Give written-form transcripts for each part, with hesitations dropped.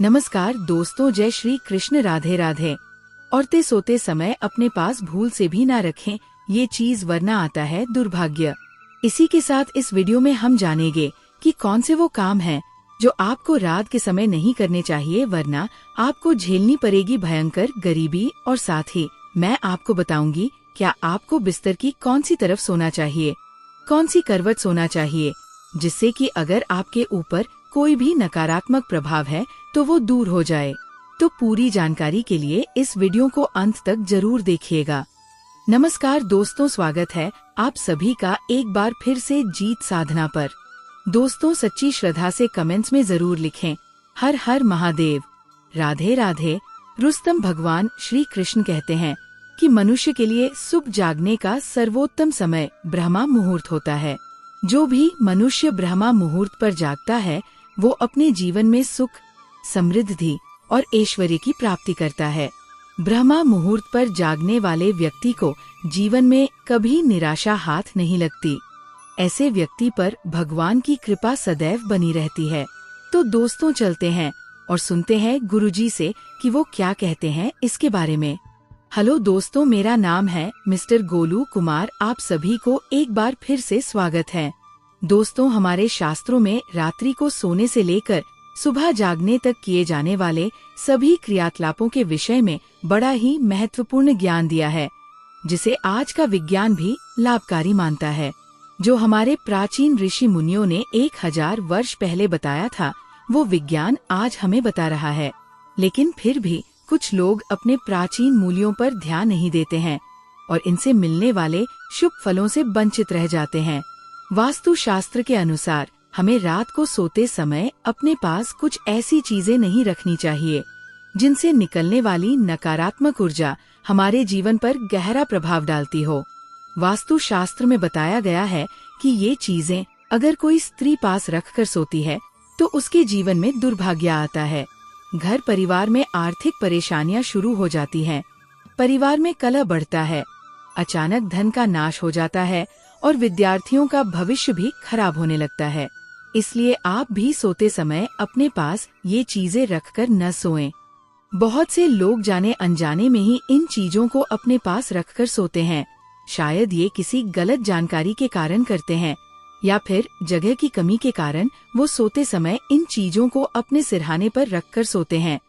नमस्कार दोस्तों, जय श्री कृष्ण, राधे राधे। औरतें सोते समय अपने पास भूल से भी ना रखें ये चीज, वरना आता है दुर्भाग्य। इसी के साथ इस वीडियो में हम जानेंगे कि कौन से वो काम हैं जो आपको रात के समय नहीं करने चाहिए, वरना आपको झेलनी पड़ेगी भयंकर गरीबी। और साथ ही मैं आपको बताऊंगी क्या आपको बिस्तर की कौन सी तरफ सोना चाहिए, कौन सी करवट सोना चाहिए, जिससे कि अगर आपके ऊपर कोई भी नकारात्मक प्रभाव है तो वो दूर हो जाए। तो पूरी जानकारी के लिए इस वीडियो को अंत तक जरूर देखिएगा। नमस्कार दोस्तों, स्वागत है आप सभी का एक बार फिर से जीत साधना पर। दोस्तों, सच्ची श्रद्धा से कमेंट्स में जरूर लिखें हर हर महादेव, राधे राधे। रुस्तम भगवान श्री कृष्ण कहते हैं कि मनुष्य के लिए सुबह जागने का सर्वोत्तम समय ब्रह्मा मुहूर्त होता है। जो भी मनुष्य ब्रह्मा मुहूर्त पर जागता है वो अपने जीवन में सुख, समृद्धि और ऐश्वर्य की प्राप्ति करता है। ब्रह्मा मुहूर्त पर जागने वाले व्यक्ति को जीवन में कभी निराशा हाथ नहीं लगती। ऐसे व्यक्ति पर भगवान की कृपा सदैव बनी रहती है। तो दोस्तों, चलते हैं और सुनते हैं गुरुजी से कि वो क्या कहते हैं इसके बारे में। हेलो दोस्तों, मेरा नाम है मिस्टर गोलू कुमार। आप सभी को एक बार फिर से स्वागत है। दोस्तों, हमारे शास्त्रों में रात्रि को सोने से लेकर सुबह जागने तक किए जाने वाले सभी क्रियाकलापों के विषय में बड़ा ही महत्वपूर्ण ज्ञान दिया है, जिसे आज का विज्ञान भी लाभकारी मानता है। जो हमारे प्राचीन ऋषि मुनियों ने 1000 वर्ष पहले बताया था, वो विज्ञान आज हमें बता रहा है। लेकिन फिर भी कुछ लोग अपने प्राचीन मूल्यों पर ध्यान नहीं देते हैं और इनसे मिलने वाले शुभ फलों से वंचित रह जाते हैं। वास्तु शास्त्र के अनुसार हमें रात को सोते समय अपने पास कुछ ऐसी चीजें नहीं रखनी चाहिए जिनसे निकलने वाली नकारात्मक ऊर्जा हमारे जीवन पर गहरा प्रभाव डालती हो। वास्तु शास्त्र में बताया गया है कि ये चीजें अगर कोई स्त्री पास रखकर सोती है तो उसके जीवन में दुर्भाग्य आता है। घर परिवार में आर्थिक परेशानियां शुरू हो जाती हैं, परिवार में कलह बढ़ता है, अचानक धन का नाश हो जाता है और विद्यार्थियों का भविष्य भी खराब होने लगता है। इसलिए आप भी सोते समय अपने पास ये चीजें रखकर न सोएं। बहुत से लोग जाने अनजाने में ही इन चीजों को अपने पास रखकर सोते हैं। शायद ये किसी गलत जानकारी के कारण करते हैं या फिर जगह की कमी के कारण वो सोते समय इन चीजों को अपने सिरहाने पर रखकर सोते हैं,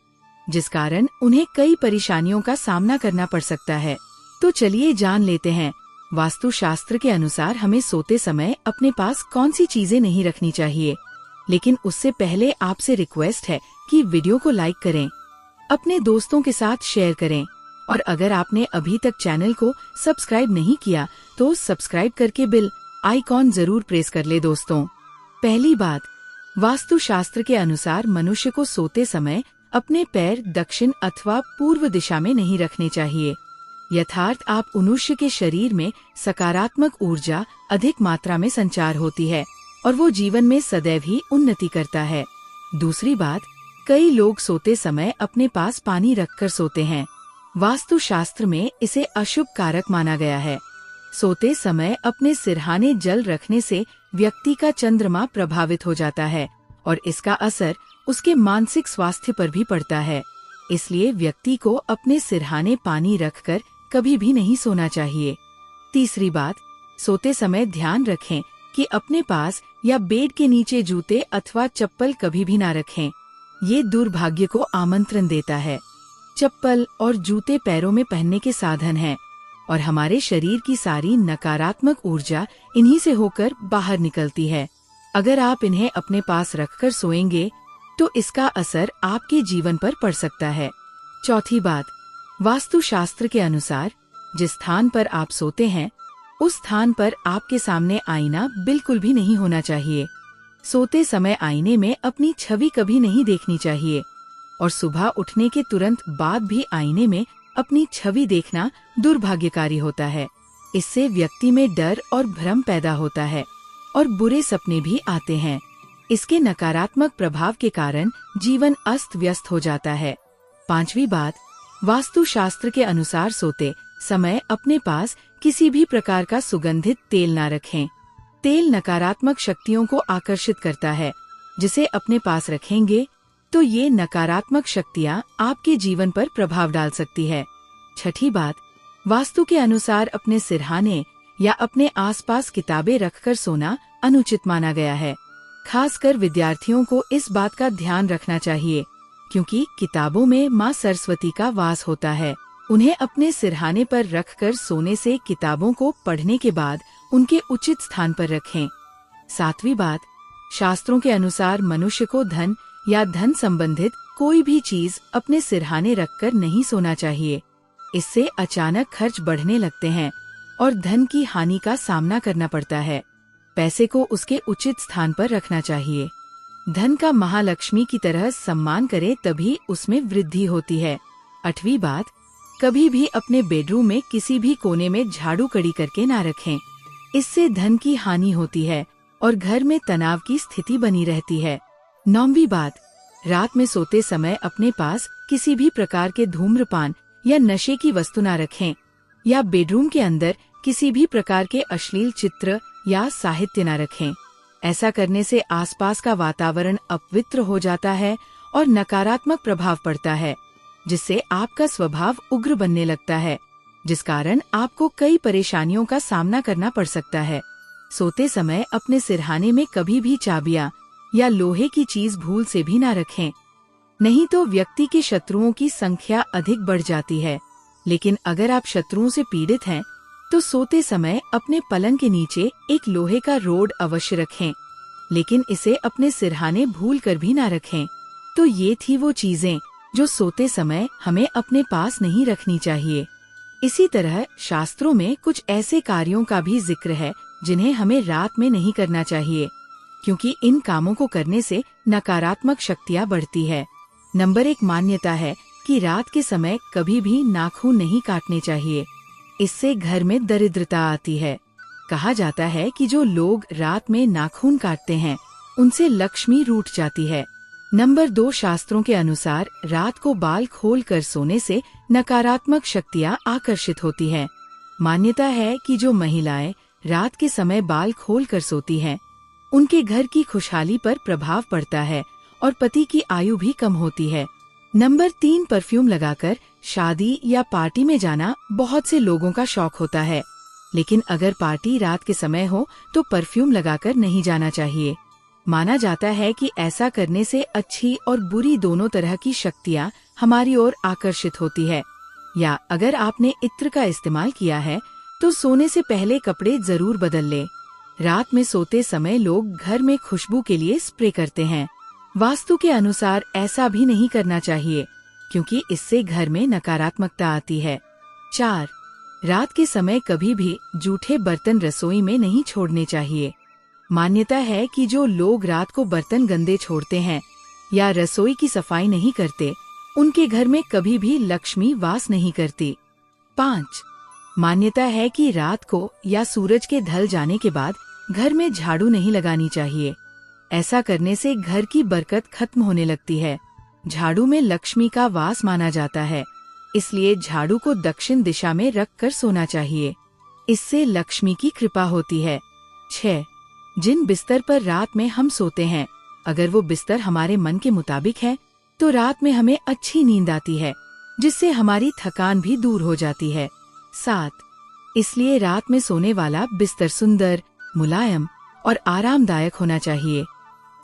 जिस कारण उन्हें कई परेशानियों का सामना करना पड़ सकता है। तो चलिए जान लेते हैं वास्तु शास्त्र के अनुसार हमें सोते समय अपने पास कौन सी चीजें नहीं रखनी चाहिए। लेकिन उससे पहले आपसे रिक्वेस्ट है कि वीडियो को लाइक करें, अपने दोस्तों के साथ शेयर करें और अगर आपने अभी तक चैनल को सब्सक्राइब नहीं किया तो सब्सक्राइब करके बेल आइकॉन जरूर प्रेस कर ले। दोस्तों, पहली बात, वास्तु शास्त्र के अनुसार मनुष्य को सोते समय अपने पैर दक्षिण अथवा पूर्व दिशा में नहीं रखने चाहिए। यथार्थ आप मनुष्य के शरीर में सकारात्मक ऊर्जा अधिक मात्रा में संचार होती है और वो जीवन में सदैव ही उन्नति करता है। दूसरी बात, कई लोग सोते समय अपने पास पानी रखकर सोते हैं। वास्तु शास्त्र में इसे अशुभ कारक माना गया है। सोते समय अपने सिरहाने जल रखने से व्यक्ति का चंद्रमा प्रभावित हो जाता है और इसका असर उसके मानसिक स्वास्थ्य पर भी पड़ता है। इसलिए व्यक्ति को अपने सिरहाने पानी रखकर कभी भी नहीं सोना चाहिए। तीसरी बात, सोते समय ध्यान रखें कि अपने पास या बेड के नीचे जूते अथवा चप्पल कभी भी ना रखें। ये दुर्भाग्य को आमंत्रण देता है। चप्पल और जूते पैरों में पहनने के साधन हैं और हमारे शरीर की सारी नकारात्मक ऊर्जा इन्हीं से होकर बाहर निकलती है। अगर आप इन्हें अपने पास रखकर सोएंगे तो इसका असर आपके जीवन पर पड़ सकता है। चौथी बात, वास्तु शास्त्र के अनुसार जिस स्थान पर आप सोते हैं उस स्थान पर आपके सामने आईना बिल्कुल भी नहीं होना चाहिए। सोते समय आईने में अपनी छवि कभी नहीं देखनी चाहिए और सुबह उठने के तुरंत बाद भी आईने में अपनी छवि देखना दुर्भाग्यकारी होता है। इससे व्यक्ति में डर और भ्रम पैदा होता है और बुरे सपने भी आते हैं। इसके नकारात्मक प्रभाव के कारण जीवन अस्त व्यस्त हो जाता है। पांचवी बात, वास्तु शास्त्र के अनुसार सोते समय अपने पास किसी भी प्रकार का सुगंधित तेल न रखें। तेल नकारात्मक शक्तियों को आकर्षित करता है, जिसे अपने पास रखेंगे तो ये नकारात्मक शक्तियाँ आपके जीवन पर प्रभाव डाल सकती है। छठी बात, वास्तु के अनुसार अपने सिरहाने या अपने आसपास किताबें रखकर सोना अनुचित माना गया है। खासकर विद्यार्थियों को इस बात का ध्यान रखना चाहिए, क्योंकि किताबों में माँ सरस्वती का वास होता है। उन्हें अपने सिरहाने पर रखकर सोने से किताबों को पढ़ने के बाद उनके उचित स्थान पर रखें। सातवीं बात, शास्त्रों के अनुसार मनुष्य को धन या धन संबंधित कोई भी चीज अपने सिरहाने रखकर नहीं सोना चाहिए। इससे अचानक खर्च बढ़ने लगते हैं और धन की हानि का सामना करना पड़ता है। पैसे को उसके उचित स्थान पर रखना चाहिए। धन का महालक्ष्मी की तरह सम्मान करे तभी उसमें वृद्धि होती है। आठवीं बात, कभी भी अपने बेडरूम में किसी भी कोने में झाड़ू कड़ी करके ना रखें। इससे धन की हानि होती है और घर में तनाव की स्थिति बनी रहती है। नौवीं बात, रात में सोते समय अपने पास किसी भी प्रकार के धूम्रपान या नशे की वस्तु ना रखें, या बेडरूम के अंदर किसी भी प्रकार के अश्लील चित्र या साहित्य ना रखें। ऐसा करने से आसपास का वातावरण अपवित्र हो जाता है और नकारात्मक प्रभाव पड़ता है, जिससे आपका स्वभाव उग्र बनने लगता है, जिस कारण आपको कई परेशानियों का सामना करना पड़ सकता है। सोते समय अपने सिरहाने में कभी भी चाबियां या लोहे की चीज भूल से भी ना रखें, नहीं तो व्यक्ति के शत्रुओं की संख्या अधिक बढ़ जाती है। लेकिन अगर आप शत्रुओं से पीड़ित हैं, तो सोते समय अपने पलंग के नीचे एक लोहे का रोड अवश्य रखें, लेकिन इसे अपने सिरहाने भूल कर भी ना रखें। तो ये थी वो चीजें जो सोते समय हमें अपने पास नहीं रखनी चाहिए। इसी तरह शास्त्रों में कुछ ऐसे कार्यों का भी जिक्र है जिन्हें हमें रात में नहीं करना चाहिए, क्योंकि इन कामों को करने से नकारात्मक शक्तियाँ बढ़ती है। नंबर 1 मान्यता है कि रात के समय कभी भी नाखून नहीं काटने चाहिए। इससे घर में दरिद्रता आती है। कहा जाता है कि जो लोग रात में नाखून काटते हैं उनसे लक्ष्मी रूठ जाती है। नंबर 2 शास्त्रों के अनुसार रात को बाल खोल कर सोने से नकारात्मक शक्तियाँ आकर्षित होती हैं। मान्यता है कि जो महिलाएं रात के समय बाल खोल कर सोती हैं, उनके घर की खुशहाली पर प्रभाव पड़ता है और पति की आयु भी कम होती है। नंबर 3 परफ्यूम लगाकर शादी या पार्टी में जाना बहुत से लोगों का शौक होता है, लेकिन अगर पार्टी रात के समय हो तो परफ्यूम लगाकर नहीं जाना चाहिए। माना जाता है कि ऐसा करने से अच्छी और बुरी दोनों तरह की शक्तियाँ हमारी ओर आकर्षित होती है। या अगर आपने इत्र का इस्तेमाल किया है तो सोने से पहले कपड़े जरूर बदल लें। रात में सोते समय लोग घर में खुशबू के लिए स्प्रे करते हैं। वास्तु के अनुसार ऐसा भी नहीं करना चाहिए, क्योंकि इससे घर में नकारात्मकता आती है। 4 रात के समय कभी भी जूठे बर्तन रसोई में नहीं छोड़ने चाहिए। मान्यता है कि जो लोग रात को बर्तन गंदे छोड़ते हैं या रसोई की सफाई नहीं करते, उनके घर में कभी भी लक्ष्मी वास नहीं करती। 5 मान्यता है कि रात को या सूरज के ढल जाने के बाद घर में झाड़ू नहीं लगानी चाहिए। ऐसा करने से घर की बरकत खत्म होने लगती है। झाड़ू में लक्ष्मी का वास माना जाता है, इसलिए झाड़ू को दक्षिण दिशा में रख कर सोना चाहिए। इससे लक्ष्मी की कृपा होती है। 6 जिन बिस्तर पर रात में हम सोते हैं, अगर वो बिस्तर हमारे मन के मुताबिक है तो रात में हमें अच्छी नींद आती है, जिससे हमारी थकान भी दूर हो जाती है। 7 इसलिए रात में सोने वाला बिस्तर सुंदर, मुलायम और आरामदायक होना चाहिए।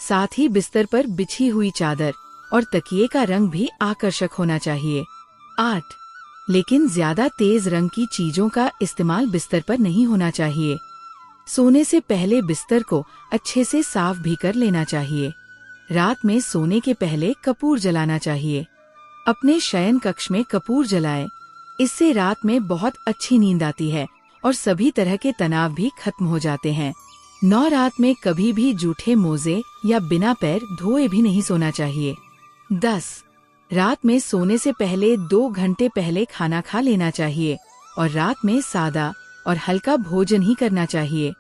साथ ही बिस्तर पर बिछी हुई चादर और तकिए का रंग भी आकर्षक होना चाहिए। 8 लेकिन ज्यादा तेज रंग की चीजों का इस्तेमाल बिस्तर पर नहीं होना चाहिए। सोने से पहले बिस्तर को अच्छे से साफ भी कर लेना चाहिए। रात में सोने के पहले कपूर जलाना चाहिए। अपने शयन कक्ष में कपूर जलाएं। इससे रात में बहुत अच्छी नींद आती है और सभी तरह के तनाव भी खत्म हो जाते हैं। 9 रात में कभी भी जूठे मोजे या बिना पैर धोए भी नहीं सोना चाहिए। 10 रात में सोने से पहले 2 घंटे पहले खाना खा लेना चाहिए और रात में सादा और हल्का भोजन ही करना चाहिए।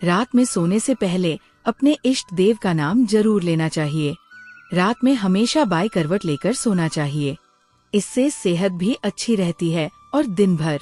रात में सोने से पहले अपने इष्ट देव का नाम जरूर लेना चाहिए। रात में हमेशा बाएं करवट लेकर सोना चाहिए। इससे सेहत भी अच्छी रहती है और दिन भर